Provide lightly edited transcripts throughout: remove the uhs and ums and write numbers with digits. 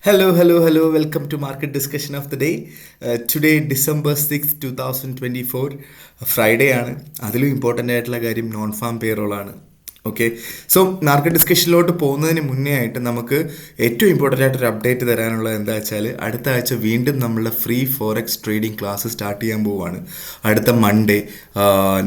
Hello. Welcome to Market Discussion of the Day. Today, December 6th, 2024, Friday ആണ്. അതിലും important ആയിട്ടുള്ള കാര്യം non farm payroll ആണ്. Okay, so market ഡിസ്കഷനിലോട്ട് പോകുന്നതിന് മുന്നേ ആയിട്ട് നമുക്ക് ഏറ്റവും ഇമ്പോർട്ടൻ്റ് ആയിട്ടൊരു അപ്ഡേറ്റ് തരാനുള്ളത് എന്താ വെച്ചാൽ, അടുത്ത ആഴ്ച വീണ്ടും നമ്മളുടെ free forex trading class start ചെയ്യാൻ പോവുകയാണ്. അടുത്ത മൺഡേ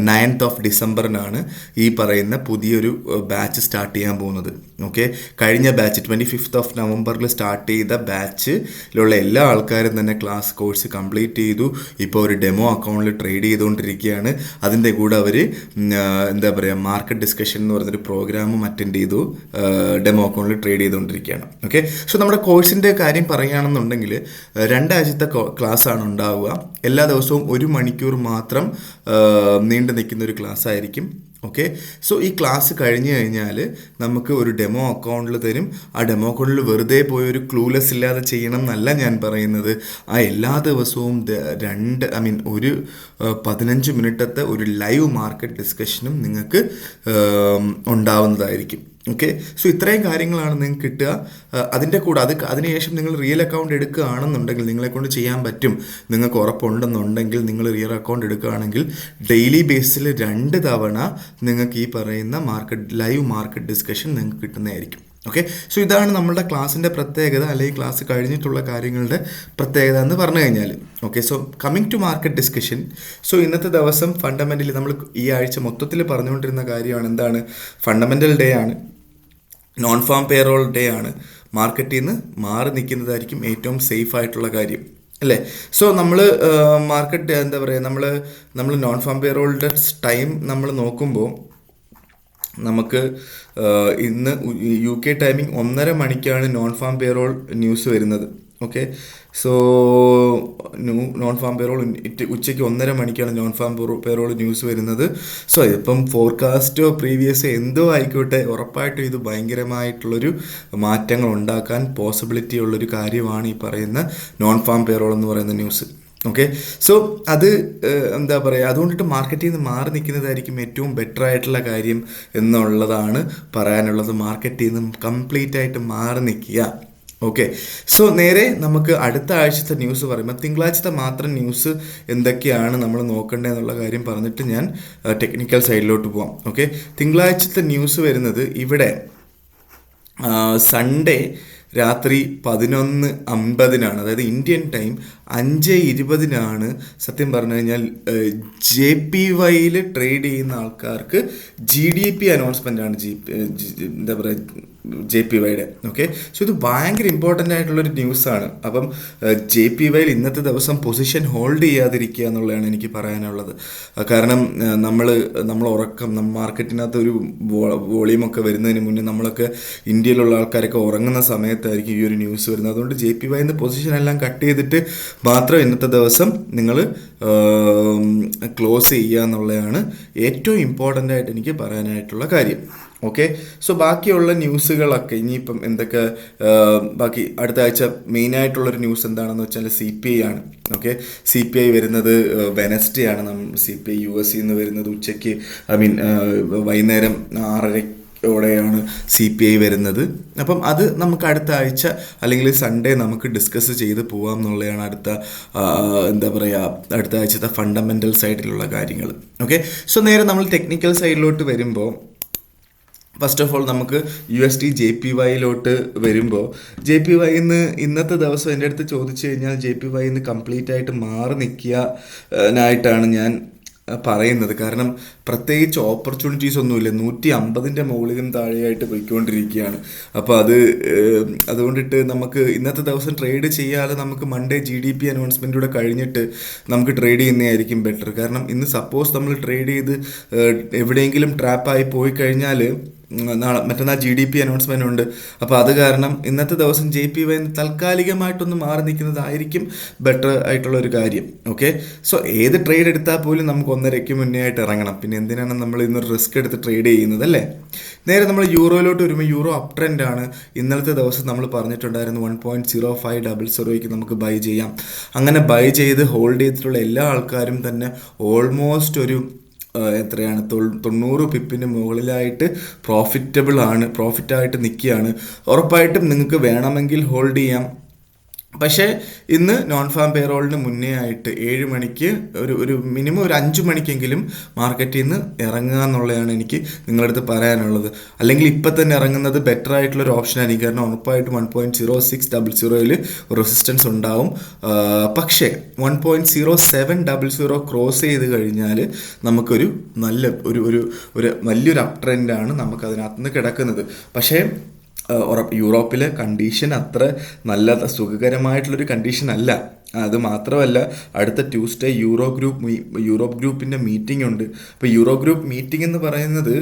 9th ഡിസംബറിനാണ് ഈ പറയുന്ന പുതിയൊരു ബാച്ച് സ്റ്റാർട്ട് ചെയ്യാൻ പോകുന്നത്. ഓക്കെ, കഴിഞ്ഞ ബാച്ച് 25th നവംബറിൽ സ്റ്റാർട്ട് ചെയ്ത ബാച്ചിലുള്ള എല്ലാ ആൾക്കാരും തന്നെ ക്ലാസ് കോഴ്സ് കംപ്ലീറ്റ് ചെയ്തു. ഇപ്പോൾ ഒരു ഡെമോ അക്കൗണ്ടിൽ ട്രേഡ് ചെയ്തുകൊണ്ടിരിക്കുകയാണ്. അതിൻ്റെ കൂടെ അവർ എന്താ പറയുക, മാർക്കറ്റ് ഡിസ്കഷൻ എന്ന് പറഞ്ഞൊരു പ്രോഗ്രാമും അറ്റൻഡ് ചെയ്തു, ഡെമോ അക്കൗണ്ടിൽ ട്രേഡ് ചെയ്തുകൊണ്ടിരിക്കുകയാണ്. ഓക്കെ, സോ നമ്മുടെ കോഴ്സിൻ്റെ കാര്യം പറയുകയാണെന്നുണ്ടെങ്കിൽ 2 ആഴ്ചത്തെ ക്ലാസ്സാണ് ഉണ്ടാവുക. എല്ലാ ദിവസവും 1 മണിക്കൂർ മാത്രം നീണ്ടു നിൽക്കുന്ന ഒരു ക്ലാസ് ആയിരിക്കും. ഓക്കെ, സോ ഈ ക്ലാസ് കഴിഞ്ഞ് കഴിഞ്ഞാൽ നമുക്ക് ഒരു ഡെമോ അക്കൗണ്ടിൽ തരും. ആ ഡെമോ അക്കൗണ്ടിൽ വെറുതെ പോയി ഒരു ക്ലൂലെസ് ഇല്ലാതെ ചെയ്യണം എന്നല്ല ഞാൻ പറയുന്നത്. ആ എല്ലാ ദിവസവും ഒരു 15 മിനിറ്റത്തെ ഒരു ലൈവ് മാർക്കറ്റ് ഡിസ്കഷനും നിങ്ങൾക്ക് ഉണ്ടാവുന്നതായിരിക്കും. ഓക്കെ, സോ ഇത്രയും കാര്യങ്ങളാണ് നിങ്ങൾക്ക് കിട്ടുക. അതിൻ്റെ കൂടെ അതിനുശേഷം നിങ്ങൾ റിയൽ അക്കൗണ്ട് എടുക്കുകയാണെന്നുണ്ടെങ്കിൽ, നിങ്ങളെക്കൊണ്ട് ചെയ്യാൻ പറ്റും, നിങ്ങൾക്ക് ഉറപ്പുണ്ടെന്നുണ്ടെങ്കിൽ നിങ്ങൾ റിയൽ അക്കൗണ്ട് എടുക്കുകയാണെങ്കിൽ ഡെയിലി ബേസിൽ 2 തവണ നിങ്ങൾക്ക് ഈ പറയുന്ന ലൈവ് മാർക്കറ്റ് ഡിസ്കഷൻ നിങ്ങൾക്ക് കിട്ടുന്നതായിരിക്കും. ഓക്കെ, സോ ഇതാണ് നമ്മളുടെ ക്ലാസ്സിൻ്റെ പ്രത്യേകത, അല്ലെങ്കിൽ ക്ലാസ് കഴിഞ്ഞിട്ടുള്ള കാര്യങ്ങളുടെ പ്രത്യേകത എന്ന് പറഞ്ഞു കഴിഞ്ഞാൽ. Okay, so coming to market discussion. So ഇന്നത്തെ ദിവസം ഫണ്ടമെൻ്റലി നമ്മൾ ഈ ആഴ്ച മൊത്തത്തിൽ പറഞ്ഞുകൊണ്ടിരുന്ന കാര്യമാണ് എന്താണ്, ഫണ്ടമെൻ്റൽ ഡേ ആണ്, നോൺ ഫാം പേറോൾ ഡേ ആണ്. മാർക്കറ്റിൽ നിന്ന് മാറി നിൽക്കുന്നതായിരിക്കും ഏറ്റവും സേഫ് ആയിട്ടുള്ള കാര്യം, അല്ലേ? സോ നമ്മൾ മാർക്കറ്റ് എന്താ പറയുക, നമ്മൾ നോൺ ഫാം പേറോളിൻ്റെ ടൈം നമ്മൾ നോക്കുമ്പോൾ നമുക്ക് ഇന്ന് UK ടൈമിംഗ് 1:30 മണിക്കാണ് നോൺ ഫാം പേറോൾ ന്യൂസ് വരുന്നത്. Okay, so non farm payroll ഉച്ചയ്ക്ക് 1:30 മണിക്കാണ് നോൺ ഫാം പേറോൾ ന്യൂസ് വരുന്നത്. സോ ഇപ്പം ഫോർകാസ്റ്റോ പ്രീവിയസ് എന്തോ ആയിക്കോട്ടെ, ഉറപ്പായിട്ടും ഇത് ഭയങ്കരമായിട്ടുള്ളൊരു മാറ്റങ്ങൾ ഉണ്ടാക്കാൻ പോസിബിലിറ്റി ഉള്ളൊരു കാര്യമാണ് ഈ പറയുന്ന നോൺ ഫാം പേറോൾ എന്ന് പറയുന്ന ന്യൂസ്. ഓക്കെ, സോ അത് എന്താ പറയുക, അതുകൊണ്ടിട്ട് മാർക്കറ്റിൽ നിന്ന് മാറി നിൽക്കുന്നതായിരിക്കും ഏറ്റവും ബെറ്റർ ആയിട്ടുള്ള കാര്യം എന്നുള്ളതാണ് പറയാനുള്ളത്. മാർക്കറ്റിൽ നിന്നും കംപ്ലീറ്റ് ആയിട്ട് മാറി നിൽക്കുക. ഓക്കെ, സോ നേരെ നമുക്ക് അടുത്ത ആഴ്ചത്തെ ന്യൂസ് പറയുമ്പോൾ, തിങ്കളാഴ്ചത്തെ മാത്രം ന്യൂസ് എന്തൊക്കെയാണ് നമ്മൾ നോക്കേണ്ടതെന്നുള്ള കാര്യം പറഞ്ഞിട്ട് ഞാൻ ടെക്നിക്കൽ സൈഡിലോട്ട് പോവാം. ഓക്കെ, തിങ്കളാഴ്ചത്തെ ന്യൂസ് വരുന്നത് ഇവിടെ സൺഡേ രാത്രി 11:50 അതായത് ഇന്ത്യൻ ടൈം 5:20 സത്യം പറഞ്ഞു കഴിഞ്ഞാൽ JPYയിൽ ട്രേഡ് ചെയ്യുന്ന ആൾക്കാർക്ക് GDP അനൗൺസ്മെൻ്റ് ആണ് എന്താ പറയുക JPYയുടെ. ഓക്കെ, സോ ഇത് ഭയങ്കര ഇമ്പോർട്ടൻ്റ് ആയിട്ടുള്ളൊരു ന്യൂസാണ്. അപ്പം JPYയിൽ ഇന്നത്തെ ദിവസം പൊസിഷൻ ഹോൾഡ് ചെയ്യാതിരിക്കുക എന്നുള്ളതാണ് എനിക്ക് പറയാനുള്ളത്. കാരണം നമ്മൾ മാർക്കറ്റിനകത്ത് ഒരു വോളിയമൊക്കെ വരുന്നതിന് മുന്നേ നമ്മളൊക്കെ ഇന്ത്യയിലുള്ള ആൾക്കാരൊക്കെ ഉറങ്ങുന്ന സമയത്തായിരിക്കും ഈ ഒരു ന്യൂസ് വരുന്നത്. അതുകൊണ്ട് JPYന്ന് പൊസിഷൻ എല്ലാം കട്ട് ചെയ്തിട്ട് മാത്രം ഇന്നത്തെ ദിവസം നിങ്ങൾ ക്ലോസ് ചെയ്യുക എന്നുള്ളതാണ് ഏറ്റവും ഇമ്പോർട്ടൻ്റ് ആയിട്ട് എനിക്ക് പറയാനായിട്ടുള്ള കാര്യം. ഓക്കെ, സോ ബാക്കിയുള്ള ന്യൂസുകളൊക്കെ ഇനിയിപ്പം എന്തൊക്കെ ബാക്കി അടുത്ത ആഴ്ച മെയിനായിട്ടുള്ളൊരു ന്യൂസ് എന്താണെന്ന് വെച്ചാൽ CPI ആണ്. ഓക്കെ, CPI വരുന്നത് വെനസ്ഡേ ആണ്. CPI US നിന്ന് വരുന്നത് ഉച്ചയ്ക്ക് വൈകുന്നേരം 6:00 CPI വരുന്നത്. അപ്പം അത് നമുക്ക് അടുത്ത ആഴ്ച അല്ലെങ്കിൽ സൺഡേ നമുക്ക് ഡിസ്കസ് ചെയ്ത് പോകാം എന്നുള്ളതാണ് എന്താ പറയുക അടുത്ത ആഴ്ചത്തെ ഫണ്ടമെൻ്റൽ സൈഡിലുള്ള കാര്യങ്ങൾ. ഓക്കെ, സോ നേരെ നമ്മൾ ടെക്നിക്കൽ സൈഡിലോട്ട് വരുമ്പോൾ, ഫസ്റ്റ് ഓഫ് ഓൾ നമുക്ക് USD JPYയിലോട്ട് വരുമ്പോൾ, JPYന്ന് ഇന്നത്തെ ദിവസം എൻ്റെ അടുത്ത് ചോദിച്ചു കഴിഞ്ഞാൽ JPYന്ന് കംപ്ലീറ്റ് ആയിട്ട് മാറി നിൽക്കാനായിട്ടാണ് ഞാൻ പറയുന്നത്. കാരണം പ്രത്യേകിച്ച് ഓപ്പർച്യൂണിറ്റീസ് ഒന്നുമില്ല, 150 മുകളിലും താഴെയായിട്ട് പോയിക്കൊണ്ടിരിക്കുകയാണ്. അപ്പോൾ അതുകൊണ്ടിട്ട് നമുക്ക് ഇന്നത്തെ ദിവസം ട്രേഡ് ചെയ്യാതെ നമുക്ക് മൺഡേ GDP അനൗൺസ്മെൻറ്റൂടെ കഴിഞ്ഞിട്ട് നമുക്ക് ട്രേഡ് ചെയ്യുന്നതായിരിക്കും ബെറ്റർ. കാരണം ഇന്ന് സപ്പോസ് നമ്മൾ ട്രേഡ് ചെയ്ത് എവിടെയെങ്കിലും ട്രാപ്പായി പോയി കഴിഞ്ഞാൽ മറ്റന്നാൾ GDP അനൗൺസ്മെൻ്റ് ഉണ്ട്. അപ്പോൾ അത് കാരണം ഇന്നത്തെ ദിവസം JPY താൽക്കാലികമായിട്ടൊന്ന് മാറി നിൽക്കുന്നതായിരിക്കും ബെറ്റർ ആയിട്ടുള്ള ഒരു കാര്യം. ഓക്കെ, സോ ഏത് ട്രേഡ് എടുത്താൽ പോലും നമുക്ക് 1:30 മുന്നേ ആയിട്ട് ഇറങ്ങണം. പിന്നെ എന്തിനാണ് നമ്മൾ ഇന്നൊരു റിസ്ക് എടുത്ത് ട്രേഡ് ചെയ്യുന്നത്, അല്ലേ? നേരെ നമ്മൾ യൂറോയിലോട്ട് വരുമ്പോൾ, യൂറോ അപ് ട്രെൻഡ് ആണ്. ഇന്നലത്തെ ദിവസം നമ്മൾ പറഞ്ഞിട്ടുണ്ടായിരുന്നു 1.0500 നമുക്ക് ബൈ ചെയ്യാം. അങ്ങനെ ബൈ ചെയ്ത് ഹോൾഡ് ചെയ്തിട്ടുള്ള എല്ലാ ആൾക്കാരും തന്നെ ഓൾമോസ്റ്റ് ഒരു എത്രയാണ് 90 പിപ്പിന് മുകളിലായിട്ട് പ്രോഫിറ്റായിട്ട് നിൽക്കുകയാണ്. ഉറപ്പായിട്ടും നിങ്ങൾക്ക് വേണമെങ്കിൽ ഹോൾഡ് ചെയ്യാം, പക്ഷേ ഇന്ന് നോൺ ഫാം പേറോളിന് മുന്നേ ആയിട്ട് 7 മണിക്ക് ഒരു മിനിമം ഒരു 5 മണിക്കെങ്കിലും മാർക്കറ്റിൽ നിന്ന് ഇറങ്ങുക എന്നുള്ളതാണ് എനിക്ക് നിങ്ങളുടെ അടുത്ത് പറയാനുള്ളത്. അല്ലെങ്കിൽ ഇപ്പം തന്നെ ഇറങ്ങുന്നത് ബെറ്റർ ആയിട്ടുള്ള ഒരു ഓപ്ഷൻ ആയിരിക്കും. കാരണം ഉറപ്പായിട്ടും 1.0600 റെസിസ്റ്റൻസ് ഉണ്ടാവും. പക്ഷേ 1.0700 ക്രോസ് ചെയ്ത് കഴിഞ്ഞാൽ നമുക്കൊരു നല്ല ഒരു വലിയൊരു അപ് ട്രെൻഡാണ് നമുക്ക് അതിനകത്ത് നിന്ന് കിടക്കുന്നത്. പക്ഷേ യൂറോപ്പിലെ കണ്ടീഷൻ അത്ര നല്ല സുഖകരമായിട്ടുള്ളൊരു കണ്ടീഷൻ അല്ല. അത് മാത്രമല്ല, അടുത്ത ട്യൂസ്ഡേ യൂറോപ്പ് ഗ്രൂപ്പിൻ്റെ മീറ്റിംഗ് ഉണ്ട്. അപ്പോൾ യൂറോ ഗ്രൂപ്പ് മീറ്റിംഗ് എന്ന് പറയുന്നത്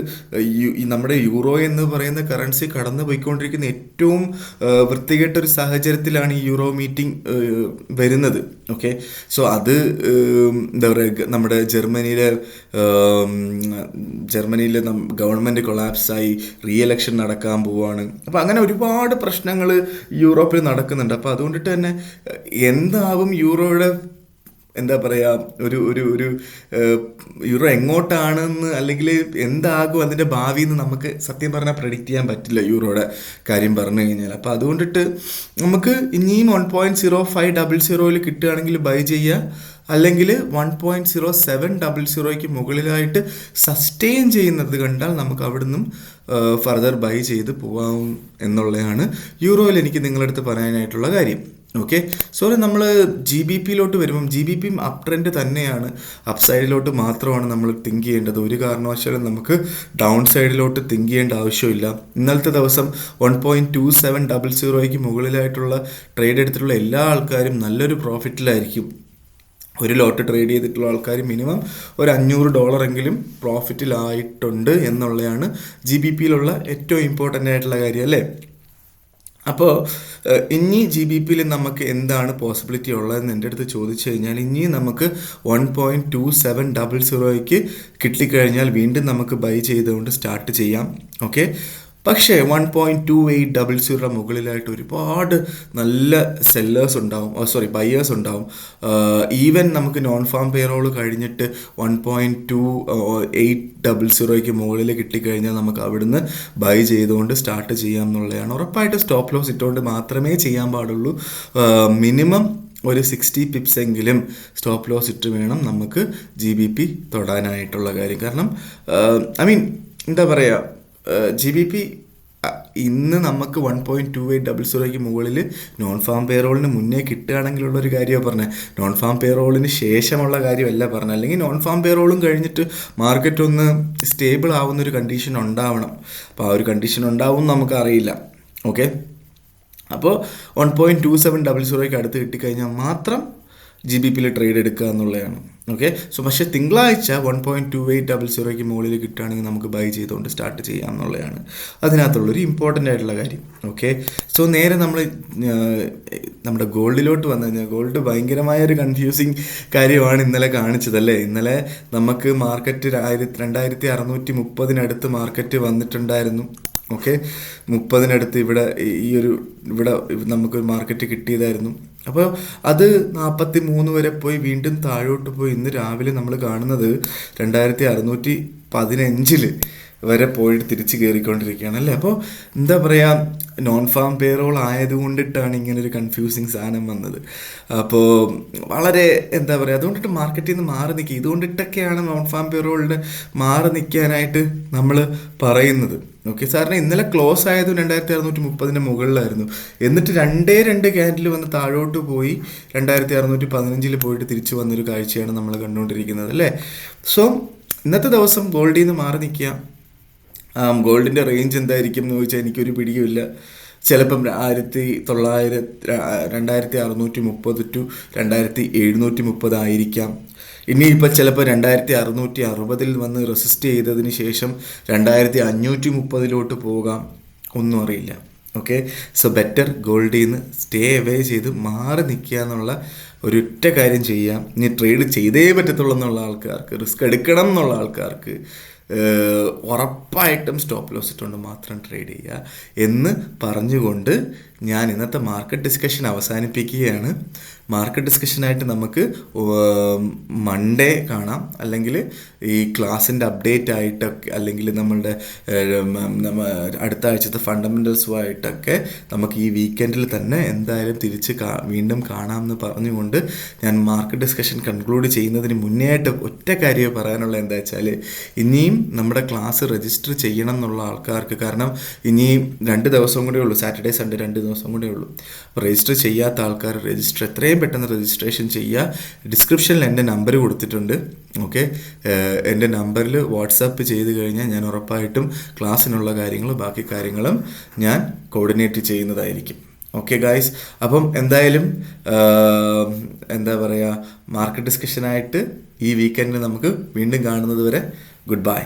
ഈ നമ്മുടെ യൂറോ എന്ന് പറയുന്ന കറൻസി കടന്നു പോയിക്കൊണ്ടിരിക്കുന്ന ഏറ്റവും വൃത്തികെട്ടൊരു സാഹചര്യത്തിലാണ് ഈ യൂറോ മീറ്റിംഗ് വരുന്നത്. ഓക്കെ, സോ അത് എന്താ പറയുക, നമ്മുടെ ജർമ്മനിയിലെ ഗവൺമെൻറ് കൊളാപ്സായി, റീ എലക്ഷൻ നടക്കാൻ പോവുകയാണ്. അപ്പോൾ അങ്ങനെ ഒരുപാട് പ്രശ്നങ്ങൾ യൂറോപ്പിൽ നടക്കുന്നുണ്ട്. അപ്പോൾ അതുകൊണ്ടിട്ട് തന്നെ എന്താവും യൂറോയുടെ എന്താ പറയുക ഒരു യൂറോ എങ്ങോട്ടാണെന്ന്, അല്ലെങ്കിൽ എന്താകും അതിൻ്റെ ഭാവി എന്ന് നമുക്ക് സത്യം പറഞ്ഞാൽ പ്രെഡിക്റ്റ് ചെയ്യാൻ പറ്റില്ല യൂറോയുടെ കാര്യം പറഞ്ഞു കഴിഞ്ഞാൽ. അപ്പോൾ അതുകൊണ്ടിട്ട് നമുക്ക് ഇനിയും 1.0500 കിട്ടുകയാണെങ്കിൽ ബൈ ചെയ്യുക, അല്ലെങ്കിൽ 1.0700 മുകളിലായിട്ട് സസ്റ്റെയിൻ ചെയ്യുന്നത് കണ്ടാൽ നമുക്ക് അവിടെ നിന്നും ഫർദർ ബൈ ചെയ്ത് പോകാം എന്നുള്ളതാണ് യൂറോയിൽ എനിക്ക് നിങ്ങളുടെ അടുത്ത് പറയാനായിട്ടുള്ള കാര്യം. ഓക്കെ, സോ നമ്മൾ GBPയിലോട്ട് വരുമ്പം GBPയും അപ് ട്രെൻഡ് തന്നെയാണ്. അപ്പ് സൈഡിലോട്ട് മാത്രമാണ് നമ്മൾ തിങ്ക് ചെയ്യേണ്ടത്. ഒരു കാരണവശാലും നമുക്ക് ഡൗൺ സൈഡിലോട്ട് തിങ്ക് ചെയ്യേണ്ട ആവശ്യമില്ല. ഇന്നലത്തെ ദിവസം 1.2700 മുകളിലായിട്ടുള്ള ട്രേഡ് എടുത്തിട്ടുള്ള എല്ലാ ആൾക്കാരും നല്ലൊരു പ്രോഫിറ്റിലായിരിക്കും. ഒരു ലോട്ട് ട്രേഡ് ചെയ്തിട്ടുള്ള ആൾക്കാർ മിനിമം ഒരു $500 എങ്കിലും പ്രോഫിറ്റിലായിട്ടുണ്ട് എന്നുള്ളതാണ് GBPയിലുള്ള ഏറ്റവും ഇമ്പോർട്ടൻ്റ് ആയിട്ടുള്ള കാര്യം, അല്ലേ? അപ്പോൾ ഇനി GBPയിൽ നമുക്ക് എന്താണ് പോസിബിലിറ്റി ഉള്ളതെന്ന് എൻ്റെ അടുത്ത് ചോദിച്ചു കഴിഞ്ഞാൽ, ഇനി നമുക്ക് 1.2700 കിട്ടിക്കഴിഞ്ഞാൽ വീണ്ടും നമുക്ക് ബൈ ചെയ്തുകൊണ്ട് സ്റ്റാർട്ട് ചെയ്യാം. ഓക്കെ, പക്ഷേ 1.2800 മുകളിലായിട്ട് ഒരുപാട് നല്ല സെല്ലേഴ്സ് ഉണ്ടാവും, ബയേഴ്സ് ഉണ്ടാവും. ഈവൻ നമുക്ക് നോൺ ഫാം പേറോൾ കഴിഞ്ഞിട്ട് 1.2800 മുകളിൽ കിട്ടിക്കഴിഞ്ഞാൽ നമുക്ക് അവിടുന്ന് ബൈ ചെയ്തുകൊണ്ട് സ്റ്റാർട്ട് ചെയ്യാം എന്നുള്ളതാണ്. ഉറപ്പായിട്ട് സ്റ്റോപ്പ് ലോസ് ഇട്ടുകൊണ്ട് മാത്രമേ ചെയ്യാൻ പാടുള്ളൂ. മിനിമം ഒരു 60 പിപ്സ് എങ്കിലും സ്റ്റോപ്പ് ലോസ് ഇട്ട് വേണം നമുക്ക് GBP തൊടാനായിട്ടുള്ള കാര്യം. കാരണം എന്താ പറയുക, GBP ഇന്ന് നമുക്ക് 1.2800 മുകളിൽ നോൺ ഫാം പേറോളിന് മുന്നേ കിട്ടുകയാണെങ്കിലുള്ളൊരു കാര്യമാണ് പറഞ്ഞത്. നോൺ ഫാം പേറോളിന് ശേഷമുള്ള കാര്യമല്ല പറഞ്ഞത്. അല്ലെങ്കിൽ നോൺ ഫാം പേറോളും കഴിഞ്ഞിട്ട് മാർക്കറ്റ് ഒന്ന് സ്റ്റേബിൾ ആവുന്നൊരു കണ്ടീഷൻ ഉണ്ടാവണം. അപ്പോൾ ആ ഒരു കണ്ടീഷൻ ഉണ്ടാവും നമുക്കറിയില്ല. ഓക്കെ, അപ്പോൾ 1.2700 അടുത്ത് കിട്ടിക്കഴിഞ്ഞാൽ മാത്രം GBPയിൽ ട്രേഡ് എടുക്കുക എന്നുള്ളതാണ്. ഓക്കെ, സോ പക്ഷേ തിങ്കളാഴ്ച 1.2800 മുകളിൽ കിട്ടുകയാണെങ്കിൽ നമുക്ക് ബൈ ചെയ്തുകൊണ്ട് സ്റ്റാർട്ട് ചെയ്യാം എന്നുള്ളതാണ് അതിനകത്തുള്ളൊരു ഇമ്പോർട്ടൻ്റ് ആയിട്ടുള്ള കാര്യം. ഓക്കെ, സോ നേരെ നമ്മൾ നമ്മുടെ ഗോൾഡിലോട്ട് വന്നു കഴിഞ്ഞാൽ, ഗോൾഡ് ഭയങ്കരമായൊരു കൺഫ്യൂസിങ് കാര്യമാണ് ഇന്നലെ കാണിച്ചതല്ലേ. ഇന്നലെ നമുക്ക് മാർക്കറ്റ് 2630 മാർക്കറ്റ് വന്നിട്ടുണ്ടായിരുന്നു. ഓക്കെ, 30 ഇവിടെ ഇവിടെ നമുക്കൊരു മാർക്കറ്റ് കിട്ടിയതായിരുന്നു. അപ്പോൾ അത് 43 വരെ പോയി വീണ്ടും താഴോട്ട് പോയി. ഇന്ന് രാവിലെ നമ്മൾ കാണുന്നത് 2615 വരെ പോയിട്ട് തിരിച്ച് കയറിക്കൊണ്ടിരിക്കുകയാണ്, അല്ലേ? അപ്പോൾ എന്താ പറയുക, നോൺ ഫാം പേറോൾ ആയതുകൊണ്ടിട്ടാണ് ഇങ്ങനൊരു കൺഫ്യൂസിങ് സാധനം വന്നത്. അപ്പോൾ വളരെ എന്താ പറയുക, അതുകൊണ്ടിട്ട് മാർക്കറ്റിൽ നിന്ന് മാറി നിൽക്കുക. ഇതുകൊണ്ടിട്ടൊക്കെയാണ് നോൺ ഫാം പേറോളിന് മാറി നിൽക്കാനായിട്ട് നമ്മൾ പറയുന്നത്. ഓക്കെ, സാറിന് ഇന്നലെ ക്ലോസ് ആയത് 2630 മുകളിലായിരുന്നു. എന്നിട്ട് 2 ക്യാൻഡിൽ വന്ന് താഴോട്ട് പോയി 2615 പോയിട്ട് തിരിച്ചു വന്നൊരു കാഴ്ചയാണ് നമ്മൾ കണ്ടുകൊണ്ടിരിക്കുന്നത്, അല്ലേ? സോ ഇന്നത്തെ ദിവസം ഗോൾഡിൽ നിന്ന് മാറി നിൽക്കുക. ഗോൾഡിൻ്റെ റേഞ്ച് എന്തായിരിക്കും എന്ന് ചോദിച്ചാൽ എനിക്കൊരു പിടിയുമില്ല. ചിലപ്പം 2630 ടു 2730 ആയിരിക്കാം. ഇനിയിപ്പോൾ ചിലപ്പോൾ 2660 വന്ന് റെസിസ്റ്റ് ചെയ്തതിന് ശേഷം 2530 പോകാം, ഒന്നും അറിയില്ല. ഓക്കെ, സോ ബെറ്റർ ഗോൾഡിൽ നിന്ന് സ്റ്റേ അവേ ചെയ്ത് മാറി നിൽക്കുക എന്നുള്ള ഒരൊറ്റ കാര്യം ചെയ്യാം. ഇനി ട്രേഡ് ചെയ്തേ പറ്റത്തുള്ളൂ എന്നുള്ള ആൾക്കാർക്ക്, റിസ്ക് എടുക്കണം എന്നുള്ള ആൾക്കാർക്ക് ഉറപ്പായിട്ടും സ്റ്റോപ്പ് ലോസ് ഇട്ടുകൊണ്ട് മാത്രം ട്രേഡ് ചെയ്യുക എന്ന് പറഞ്ഞുകൊണ്ട് ഞാൻ ഇന്നത്തെ മാർക്കറ്റ് ഡിസ്കഷൻ അവസാനിപ്പിക്കുകയാണ്. മാർക്കറ്റ് ഡിസ്കഷനായിട്ട് നമുക്ക് മൺഡേ കാണാം, അല്ലെങ്കിൽ ഈ ക്ലാസ്സിൻ്റെ അപ്ഡേറ്റ് ആയിട്ടൊക്കെ, അല്ലെങ്കിൽ നമ്മളുടെ അടുത്ത ആഴ്ചത്തെ ഫണ്ടമെൻ്റൽസുമായിട്ടൊക്കെ നമുക്ക് ഈ വീക്കെൻഡിൽ തന്നെ എന്തായാലും തിരിച്ച് വീണ്ടും കാണാമെന്ന് പറഞ്ഞുകൊണ്ട് ഞാൻ മാർക്കറ്റ് ഡിസ്കഷൻ കൺക്ലൂഡ് ചെയ്യുന്നതിന് മുന്നേ ആയിട്ട് ഒറ്റ കാര്യം പറയാനുള്ള എന്താ വെച്ചാൽ, ഇനിയും നമ്മുടെ ക്ലാസ് രജിസ്റ്റർ ചെയ്യണം എന്നുള്ള ആൾക്കാർക്ക്, കാരണം ഇനിയും 2 ദിവസം കൂടെ ഉള്ളൂ, സാറ്റർഡേ സൺഡേ 2 ദിവസം കൂടെ ഉള്ളൂ. അപ്പോൾ രജിസ്റ്റർ ചെയ്യാത്ത ആൾക്കാർ രജിസ്റ്റർ എത്രയും പെട്ടെന്ന് രജിസ്ട്രേഷൻ ചെയ്യുക. ഡിസ്ക്രിപ്ഷനിൽ എൻ്റെ നമ്പർ കൊടുത്തിട്ടുണ്ട്. ഓക്കെ, എൻ്റെ നമ്പറിൽ വാട്സാപ്പ് ചെയ്ത് കഴിഞ്ഞാൽ ഞാൻ ഉറപ്പായിട്ടും ക്ലാസ്സിനുള്ള കാര്യങ്ങളും ബാക്കി കാര്യങ്ങളും ഞാൻ കോർഡിനേറ്റ് ചെയ്യുന്നതായിരിക്കും. ഓക്കെ ഗായ്സ്, അപ്പം എന്തായാലും എന്താ പറയുക, മാർക്കറ്റ് ഡിസ്കഷനായിട്ട് ഈ വീക്കെൻഡിൽ നമുക്ക് വീണ്ടും കാണുന്നത് വരെ ഗുഡ് ബൈ.